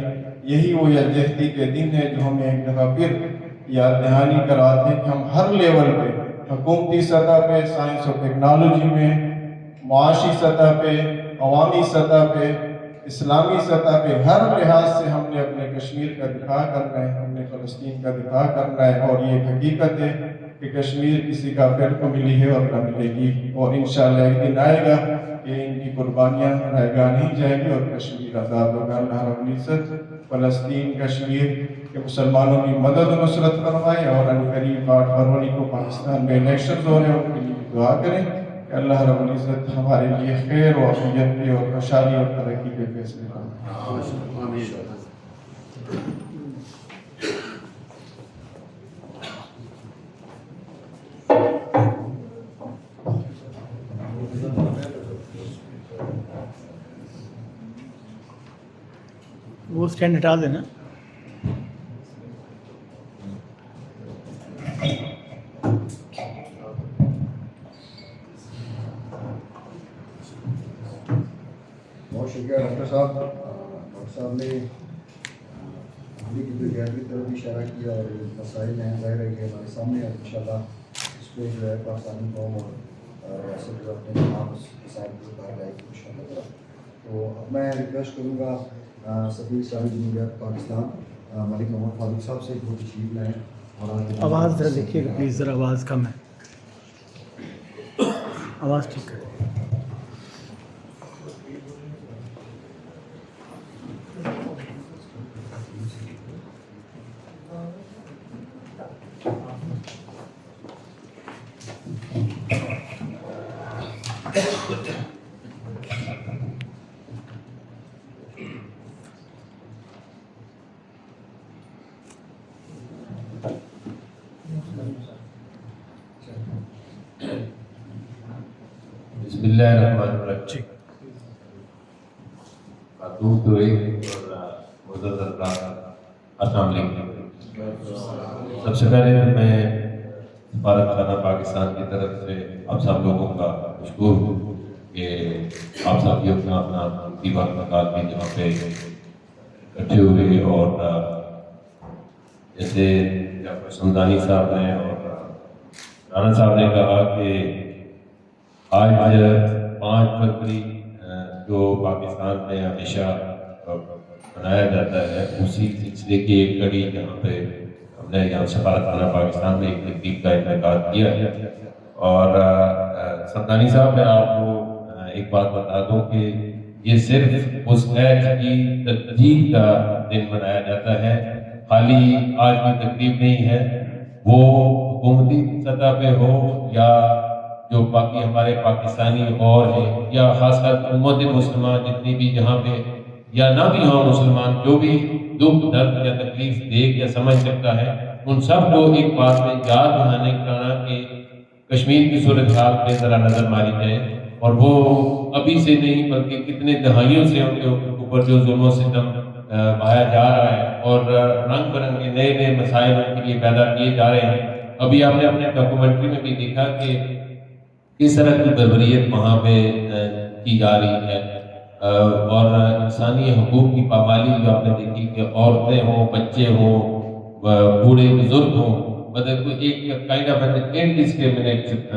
یہی وہ یکجہتی کے دن ہے جو ہمیں ایک دفعہ پھر یاد دہانی کراتے ہیں کہ ہم ہر لیول پہ، حکومتی سطح پہ، سائنس اور ٹیکنالوجی میں، معاشی سطح پہ، عوامی سطح پہ، اسلامی سطح پہ، ہر لحاظ سے ہم نے اپنے کشمیر کا دفاع کرنا ہے، ہم نے فلسطین کا دفاع کرنا ہے، اور یہ حقیقت ہے کہ کشمیر کسی کافر کو ملی ہے اور نہ ملے گی، اور انشاءاللہ ایک دن آئے گا کہ ان کی قربانیاں رائگاں نہیں جائیں گی اور کشمیر آزاد ہوگا۔ اللہ رب العزت فلسطین، کشمیر کے مسلمانوں کی مدد و نصرت فرمائے، اور عنقریب 8 فروری کو پاکستان میں الیکشنز ہو رہے ہیں، ان کے لیے دعا کریں کہ اللہ رب العزت ہمارے لیے خیر و عافیت کے اور خوشحالی اور ترقی کے فیصلے فرمائے۔ وہ اسٹینڈ ہٹا دینا۔ بہت شکریہ ڈاکٹر صاحب۔ ڈاکٹر صاحب نے کی طرف بھی اشارہ کیا، اور مسائل ہیں، ظاہر ہے کہ ہمارے سامنے ہے، انشاءاللہ اس پہ جو ہے پاکستانی قوم اور ریاست جو اپنے تمام مسائل کو اتار جائے گی انشاءاللہ۔ تو اب میں ریکویسٹ کروں گا سفیر اسلامی جمہوریت پاکستان ملک محمد فاروق صاحب سے وہ تشریف لائیں، اور آواز ذرا دیکھیے گا پلیز، ذرا آواز کم ہے، آواز ٹھیک ہے۔ بسم اللہ الرحمن الرحیم۔ خاتون تو ایک اور معزز حضرات، السلام علیکم۔ سب سے پہلے تو میں سفارت خانہ پاکستان کی طرف سے آپ سب لوگوں کا مشکور ہوں کہ آپ سب یہ اپنا قیمتی وقت نکال کے یہاں پہ اکٹھے ہوئے، اور جیسے ڈاکٹر سمدانی صاحب نے اور رانا صاحب نے کہا کہ آج 5 فروری جو پاکستان میں ہمیشہ منایا جاتا ہے، اسی سلسلے کی ایک کڑی جہاں پہ ہم نے یہاں سفارت خانہ پاکستان میں ایک تقریب کا انعقاد کیا ہے۔ اور سمدانی صاحب، میں آپ کو ایک بات بتا دوں کہ یہ صرف اس ایج کی تجدید کا دن منایا جاتا ہے، خالی آج کی تقریب نہیں ہے، وہ حکومتی سطح پہ ہو یا جو باقی ہمارے پاکستانی اور ہیں، یا خاص کر امت مسلمان جتنی بھی جہاں پہ یا نہ بھی ہوں مسلمان، جو بھی دکھ درد یا تکلیف دیکھ یا سمجھ سکتا ہے، ان سب کو ایک بات میں یاد دہانے کرانا کہ کشمیر کی صورتحال پہ ذرا نظر ماری جائے، اور وہ ابھی سے نہیں بلکہ کتنے دہائیوں سے ان کے اوپر جو ظلم و ستم بہایا جا رہا ہے، اور رنگ برنگ کے نئے مسائل ان کے لیے پیدا کیے جا رہے ہیں۔ ابھی آپ نے اپنے ڈاکومنٹری میں بھی دیکھا کہ کس طرح کی بربریت وہاں پہ کی جا رہی ہے، اور انسانی حقوق کی پامالی جو آپ نے دیکھی کہ عورتیں ہوں، بچے ہوں، بوڑھے بزرگ ہوں، مطلب ایک کائنڈ آف انڈسکریمنیٹ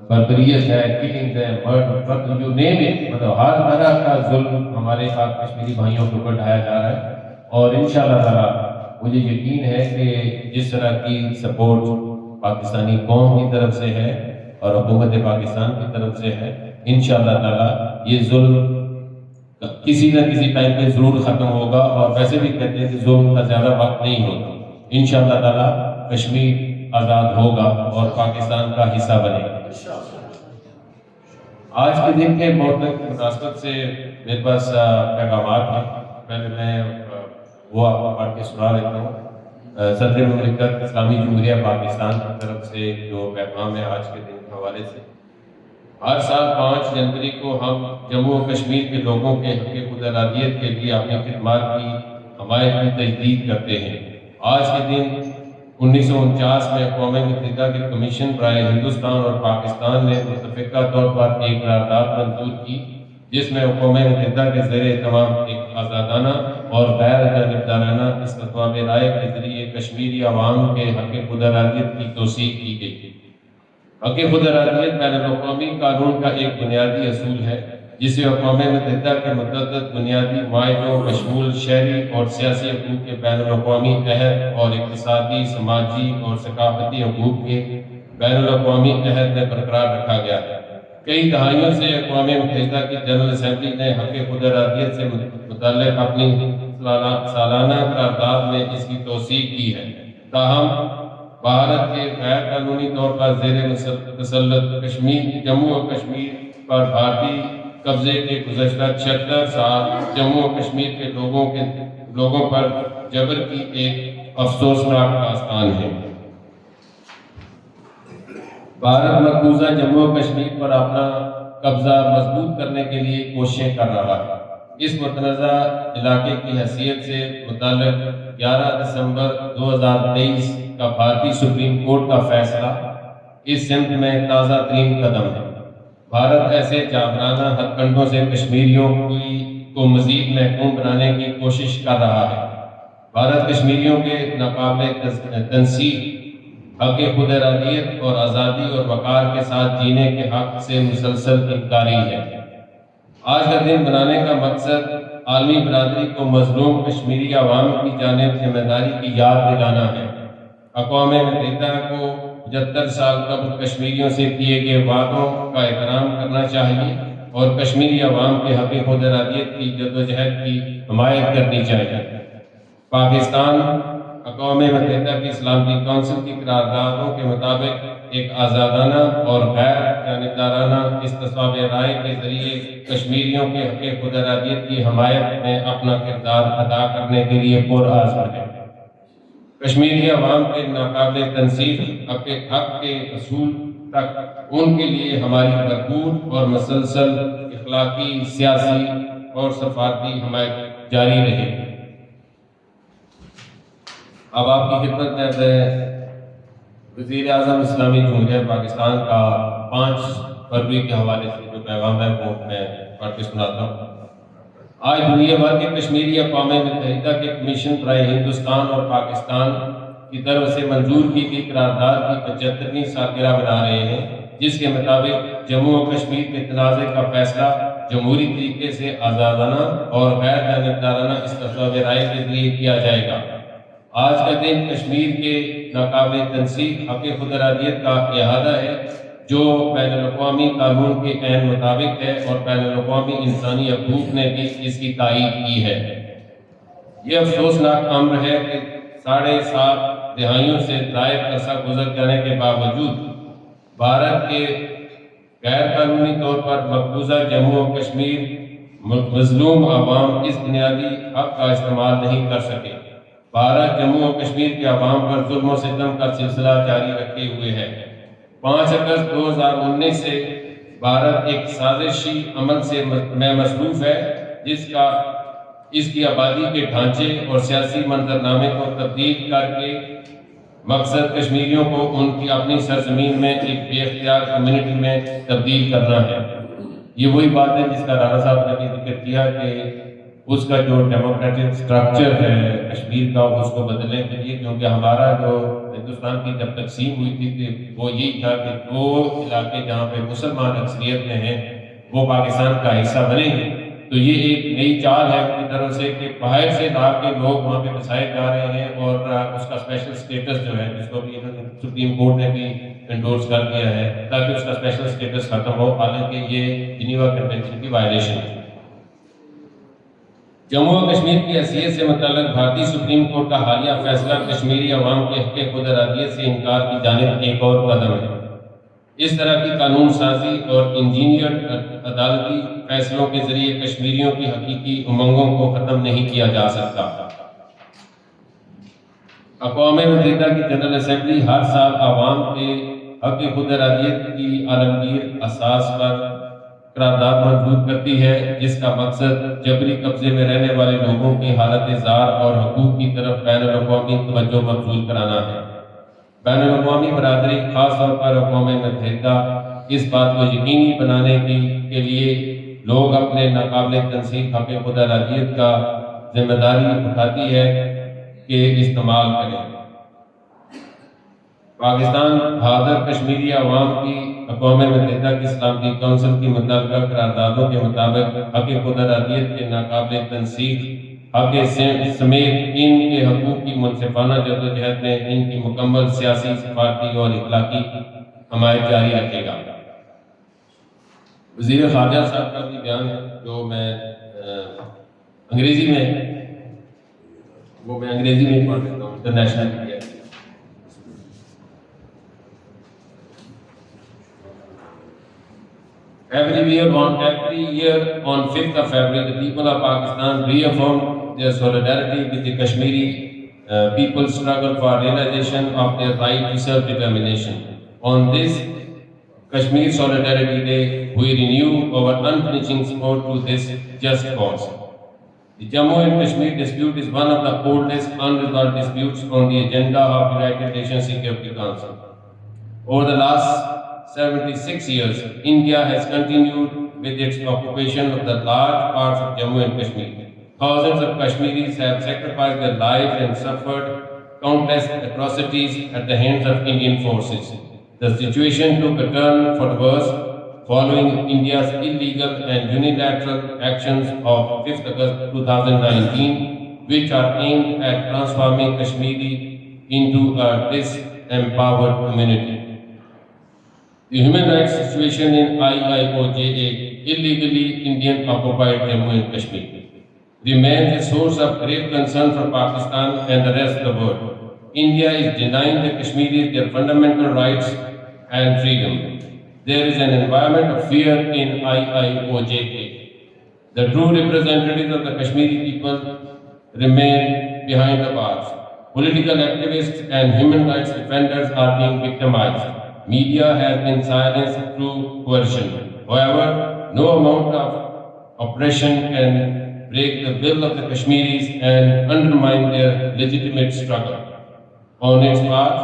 بربریت ہے، کلنگ ہے، مرڈر، جو نیم اٹ، مطلب ہر طرح کا ظلم ہمارے ساتھ کشمیری بھائیوں کے اوپر ڈھایا جا رہا ہے۔ اور انشاءاللہ تعالیٰ مجھے یقین ہے کہ جس طرح کی سپورٹ پاکستانی قوم کی طرف سے ہے اور حکومت پاکستان کی طرف سے ہے، انشاءاللہ تعالیٰ یہ ظلم کسی نہ کسی ٹائم پہ ضرور ختم ہوگا، اور ویسے بھی کہتے ہیں کہ ظلم کا زیادہ وقت نہیں ہوتا۔ انشاءاللہ تعالیٰ کشمیر آزاد ہوگا اور پاکستان کا حصہ بنے گا۔ آج کے دن کے موت کی مناسبت سے میرے پاس پیغامات ہیں، پہلے میں وہ آپ کو پڑھ کے سنا دیتا ہوں۔ صدر مملکت اسلامی جمہوریہ پاکستان کی طرف سے جو پیغام ہے آج کے دن کے حوالے سے، ہر سال 5 جنوری کو ہم جموں و کشمیر کے لوگوں کے حق خود ارادیت کے لیے اپنی خدمات کی حمایت کی تجدید کرتے ہیں۔ آج کے دن 1949 میں اقوام متحدہ کے کمیشن برائے ہندوستان اور پاکستان نے متفقہ طور پر ایک قرارداد منظور کی، جس میں اقوام متحدہ کے زیر اہتمام ایک آزادانہ اور غیر جانبدارانہ استطلاع رائے کے ذریعے کشمیری عوام کے حق خود ارادیت کی توثیق کی گئی۔ حق خود ارادیت بین الاقوامی قانون کا ایک بنیادی اصول ہے، جسے اقوام متحدہ کے متعدد بنیادی معاہدوں بشمول شہری اور سیاسی حقوق کے بین الاقوامی عہد اور اقتصادی، سماجی اور ثقافتی حقوق کے بین الاقوامی عہد میں برقرار رکھا گیا ہے۔ کئی دہائیوں سے اقوام متحدہ کی جنرل اسمبلی نے حق خود ارادیت سے متعلق اپنی سالانہ قرارداد میں اس کی توثیق کی ہے، تاہم بھارت کے غیر قانونی طور پر زیر تسلط جموں و کشمیر پر بھارتی قبضے کے گزشتہ 76 سال جموں و کشمیر کے لوگوں پر جبر کی ایک افسوسناک داستان ہے۔ بھارت مقبوضہ جموں و کشمیر پر اپنا قبضہ مضبوط کرنے کے لیے کوششیں کر رہا ہے۔ اس متنازع علاقے کی حیثیت سے متعلق 11 دسمبر 2023 کا بھارتی سپریم کورٹ کا فیصلہ اس سمت میں تازہ ترین قدم ہے۔ بھارت ایسے جابرانہ ہتھ کنڈوں سے کشمیریوں کو مزید محکوم بنانے کی کوشش کر رہا ہے۔ بھارت کشمیریوں کے ناقابل تنسیق حق خود ارادیت اور آزادی اور وقار کے ساتھ جینے کے حق سے مسلسل انکاری ہے۔ آج کا دن منانے کا مقصد عالمی برادری کو مظلوم کشمیری عوام کی جانب ذمہ داری کی یاد دلانا ہے۔ اقوام متحدہ کو 75 سال قبل کشمیریوں سے کیے گئے وعدوں کا احترام کرنا چاہیے اور کشمیری عوام کے حق خود ارادیت کی جدوجہد کی حمایت کرنی چاہیے۔ پاکستان اقوام متحدہ کی سلامتی کونسل کی قراردادوں کے مطابق ایک آزادانہ اور غیر جانبدارانہ استطلاع رائے کے ذریعے کشمیریوں کے حق خود ارادیت کی حمایت میں اپنا کردار ادا کرنے کے لیے پرعزم ہے۔ کشمیری عوام کے ناقابل تنسیق حق کے اصول تک ان کے لیے ہماری بھرپور اور مسلسل اخلاقی، سیاسی اور سفارتی حمایت جاری رہے۔ اب آپ کی خدمت میں وزیر اعظم اسلامی جمہوریہ پاکستان کا 5 فروری کے حوالے سے جو پیغام ہے وہ میں پڑھ کے سناتا ہوں۔ آج دنیا بھر کے کشمیری اقوام متحدہ کے کمیشن برائے ہندوستان اور پاکستان کی طرف سے منظور کی گئی قرارداد کی 75ویں سالگرہ منا رہے ہیں، جس کے مطابق جموں و کشمیر کے تنازع کا فیصلہ جمہوری طریقے سے آزادانہ اور غیر جانبدارانہ استطلاع رائے کے ذریعے کیا جائے گا۔ آج کا دن کشمیر کے ناقابل تنسیق حق خود ارادیت کا احاطہ ہے، جو بین الاقوامی قانون کے عین مطابق ہے اور بین الاقوامی انسانی حقوق نے بھی اس کی تائید کی ہے۔ یہ افسوسناک امر ہے کہ 7.5 دہائیوں سے زائد عرصہ گزر جانے کے باوجود بھارت کے غیر قانونی طور پر مقبوضہ جموں و کشمیر مظلوم عوام اس بنیادی حق کا استعمال نہیں کر سکے۔ بھارت جموں و کشمیر کے عوام پر ظلم و ستم کا سلسلہ جاری رکھے ہوئے ہے۔ 5 اگست 2019 سے بھارت ایک سازشی عمل میں مصروف ہے، جس کا اس کی آبادی کے ڈھانچے اور سیاسی منظرنامے کو تبدیل کر کے مقصد کشمیریوں کو ان کی اپنی سرزمین میں ایک بے اختیار کمیونٹی میں تبدیل کرنا ہے۔ یہ وہی بات ہے جس کا رانا صاحب نے بھی ذکر کیا کہ اس کا جو ڈیموکریٹک سٹرکچر ہے کشمیر کا اس کو بدلنے کے لیے، کیونکہ ہمارا جو ہندوستان کی جب تقسیم ہوئی تھی کہ وہ یہی تھا کہ دو علاقے جہاں پہ مسلمان اکثریت میں ہیں وہ پاکستان کا حصہ بنے گے، تو یہ ایک نئی چال ہے اپنی طرف سے کہ باہر سے لا کے لوگ وہاں پہ بسائے جا رہے ہیں، اور اس کا اسپیشل سٹیٹس جو ہے جس کو بھی سپریم کورٹ نے بھی انڈورس کر دیا ہے تاکہ اس کا اسپیشل سٹیٹس ختم ہو، حالانکہ یہ جنیوا کنونشن کی وائلیشن ہے۔ جموں و کشمیر کی حیثیت سے متعلق بھارتی سپریم کورٹ کا حالیہ فیصلہ کشمیری عوام کے حق خود ارادیت سے انکار کی جانب ایک اور قدم ہے۔ اس طرح کی قانون سازی اور انجینئرڈ عدالتی فیصلوں کے ذریعے کشمیریوں کی حقیقی امنگوں کو ختم نہیں کیا جا سکتا۔ اقوام متحدہ کی جنرل اسمبلی ہر سال عوام کے حق خود ارادیت کی عالمگیر اساس پر قرارداد منظور کرتی ہے، جس کا مقصد جبری قبضے میں رہنے والے لوگوں کی حالت زار اور حقوق کی طرف بین الاقوامی توجہ مبذول کرانا ہے۔ بین الاقوامی برادری خاص طور پر اقوام متحدہ اس بات کو یقینی بنانے کے لیے لوگ اپنے ناقابل تنسیق حق خود ارادیت کا ذمہ داری اٹھاتی ہے کہ استعمال کریں۔ پاکستان بہادر کشمیری عوام کی اقوام متحدہ کی سلامتی کونسل کی متعلقہ قراردادوں کے مطابق حق خود ارادیت کے ناقابل تنسیق حق سمیت ان کے حقوق کی منصفانہ جدوجہد میں ان کی مکمل سیاسی، سفارتی اور اخلاقی حمایت جاری رکھے گا۔ وزیر خارجہ صاحب کا بھی بیان ہے جو میں انگریزی میں پڑھ دیتا ہوں، international media. Every year on 5th of February, the people of Pakistan reaffirm their solidarity with the Kashmiri people's struggle for realization of their right to self-determination. On this Kashmir Solidarity Day, we renew our unflinching support to this just cause. The Jammu and Kashmir dispute is one of the oldest unresolved disputes on the agenda of United Nations Security Council. Over the last 76 years, India has continued with its occupation of the large parts of Jammu and Kashmir. Thousands of Kashmiris have sacrificed their lives and suffered countless atrocities at the hands of Indian forces. The situation took a turn for the worse following India's illegal and unilateral actions of 5th August 2019, which are aimed at transforming Kashmiri into a disempowered community. The human rights situation in IIOJA, illegally Indian occupied Jammu and Kashmir, remains a source of grave concern for Pakistan and the rest of the world. India is denying the Kashmiris their fundamental rights and freedom. There is an environment of fear in IIOJA. The true representatives of the Kashmiri people remain behind the bars. Political activists and human rights defenders are being victimized. Media has been silenced through coercion. However, no amount of oppression can break the will of the Kashmiris and undermine their legitimate struggle. On its part,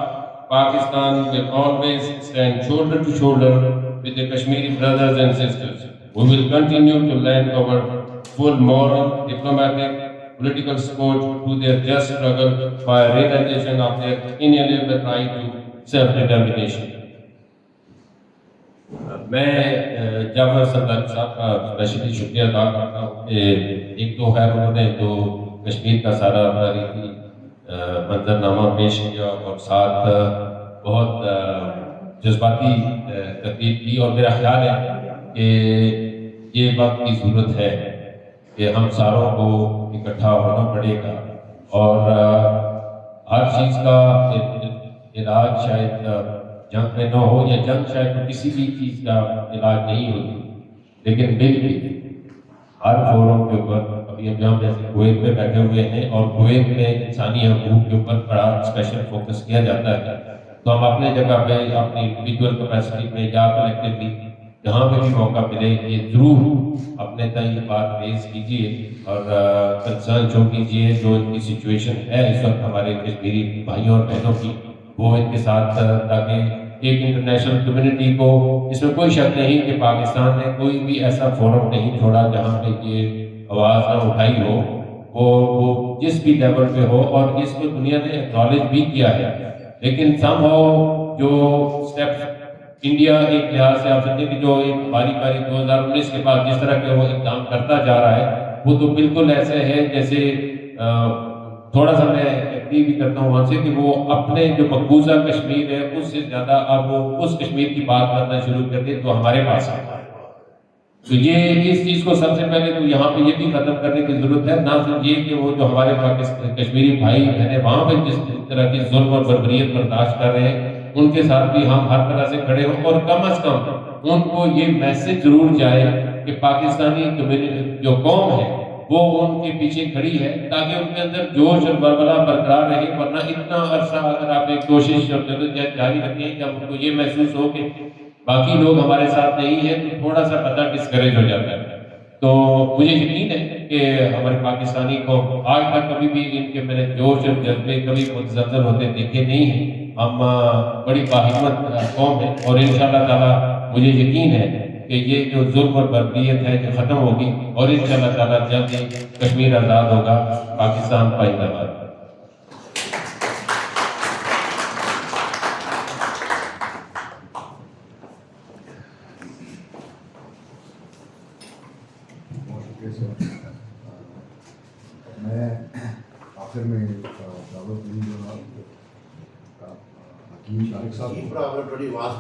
Pakistan will always stand shoulder to shoulder with the Kashmiri brothers and sisters. We will continue to lend our full moral, diplomatic, political support to their just struggle for realization of their inalienable right to self-determination. میں جعفر سرداری صاحب کا especially شکریہ ادا کرتا ہوں کہ ایک تو خیر انہوں نے جو کشمیر کا سارا تاریخی منظرنامہ پیش کیا اور ساتھ بہت جذباتی تقریر کی، اور میرا خیال ہے کہ یہ بات کی ضرورت ہے کہ ہم ساروں کو اکٹھا ہونا پڑے گا، اور ہر چیز کا علاج شاید جنگ میں نہ ہو، یا جنگ شاید کسی بھی چیز کا علاج نہیں ہوتی، لیکن مل کے ہر فورم کے اوپر ابھی ہم جیسے کویت میں بیٹھے ہوئے ہیں اور کویت میں انسانی حقوق کے اوپر بڑا اسپیشل فوکس کیا جاتا ہے، تو ہم اپنے جگہ پہ اپنی انڈیویجول کیپیسٹی میں یا کلیکٹیولی جہاں پہ بھی موقع ملے یہ ضرور اپنے تئیں بات ریز کیجیے اور کنسرن شو کیجیے جو ان کی سچویشن ہے اس وقت ہمارے کشمیری بھائیوں اور بہنوں کی، وہ ان کے ساتھ تاکہ ایک انٹرنیشنل کمیونٹی کو اس میں کوئی شک نہیں کہ پاکستان نے کوئی بھی ایسا فورم نہیں چھوڑا جہاں پہ یہ آواز نہ اٹھائی ہو، وہ جس بھی لیول پہ ہو، اور اس کو دنیا نے ایکنالج بھی کیا ہے. لیکن سم ہاؤ جو اسٹیپس انڈیا ایک لحاظ سے آپ سمجھیں کہ جو ایک باری 2019 کے بعد جس طرح کے وہ اقدام کرتا جا رہا ہے، وہ تو بالکل ایسے ہے جیسے تھوڑا سا میں ایگری بھی کرتا ہوں وہاں سے کہ وہ اپنے جو مقبوضہ کشمیر ہے اس سے زیادہ اب وہ اس کشمیر کی بات کرنا شروع کر دے تو ہمارے پاس ہے. تو یہ اس چیز کو سب سے پہلے تو یہاں پہ یہ بھی ختم کرنے کی ضرورت ہے، نہ صرف یہ کہ وہ جو ہمارے کشمیری بھائی بہنیں وہاں پہ جس طرح کی ظلم اور بربریت برداشت کر رہے ہیں ان کے ساتھ بھی ہم ہر طرح سے کھڑے ہوں، اور کم از کم ان کو یہ میسج ضرور جائے کہ پاکستانی جو قوم ہے وہ ان کے پیچھے کھڑی ہے، تاکہ ان کے اندر جوش اور بلبلہ برقرار رہے. ورنہ اتنا عرصہ اگر آپ ایک کوشش اور جدوجہد جاری رکھیں جب ان کو یہ محسوس ہو کہ باقی لوگ ہمارے ساتھ نہیں ہیں تو تھوڑا سا بندہ ڈسکریج ہو جاتا ہے. تو مجھے یقین ہے کہ ہمارے پاکستانی قوم آج تک کبھی بھی ان کے میں نے جوش اور جذبے کبھی متزلزل ہوتے دیکھے نہیں ہیں. ہم بڑی باہمت قوم ہے، اور انشاءاللہ تعالیٰ مجھے یقین ہے کہ یہ جو ظلم اور بربریت ہے یہ ختم ہوگی، اور انشاءاللہ تعالیٰ جلد ہی کشمیر آزاد ہوگا. پاکستان پائندہ باد. میں آخر میں دعوت دوں گا حکیم طارق صاحب کو. آ رہی بات؟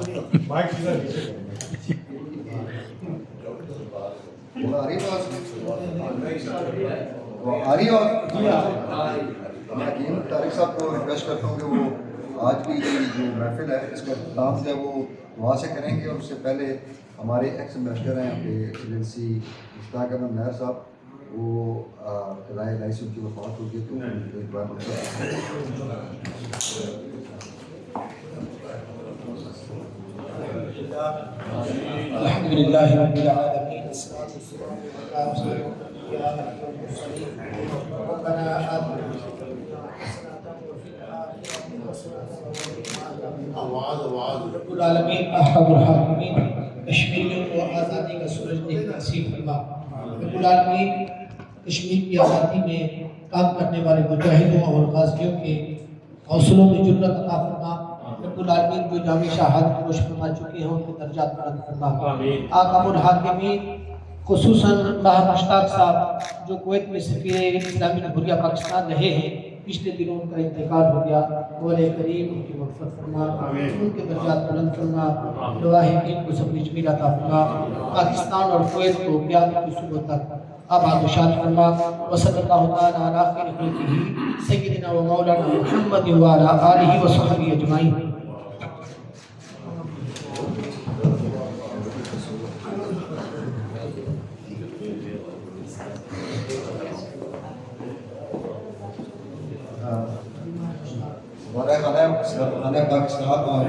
حکیم طارق صاحب کو ریکویسٹ کرتا ہوں کہ وہ آج کی جو محفل ہے اس کا اختتام جو ہے وہ دعا سے کریں گے، اور اس سے پہلے ہمارے ایکس ایمبیسڈر ہیں اپنے ایکسیلنسی مشتاق احمد مہر صاحب، وہ خدائے الہی سے ان کی وفات ہو گئی تو ایک بار الحمدللہ رب العالمین والصلاة والسلام علی رسول اللہ ربنا آتنا رب العالمین ارحم الراحمین کشمیریوں کو آزادی کا سورج دیکھ نصیب فرما. رب العالمین کشمیر کی آزادی میں کام کرنے والے مجاہدوں اور غازیوں کے حوصلوں میں جرت عطا فرما. رب العالمین جو جامع شہادت نوش فرما چکے ہیں ان کے درجات بلند فرما. آقا الحاکمین خصوصاً ماہر مشتاق صاحب جو کویت میں سفیر اسلامی جمہوریہ پاکستان رہے ہیں، پچھلے دنوں ان کا انتقال ہو گیا. مولا کریم ان کی مغفرت فرما، ان کے درجات بلند فرما. لواحقین کو صبر جمیل عطا فرما. پاکستان اور کویت کو قیامت کی صبح تک آباد و شاد فرما. وصلی اللہ تعالی علی خیر خلقہ سیدنا و مولانا محمد وعلی آلہ و صحبہ اجمعین. خانہ پاکستان اور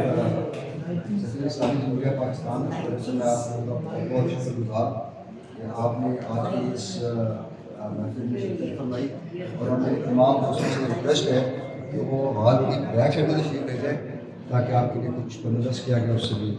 سفیر اسلامی جمہوریہ پاکستان سے میں آپ کا بہت شکر گزار کہ آپ نے آج کی اس محفل میں شرکت فرمائی. اور ہمیں تمام دوستوں سے ریکویسٹ ہے کہ وہ ہال کی بیک سائڈ میں تشریف لے جائیں تاکہ آپ کے لیے کچھ بندوبست کیا گیا اس سے بھی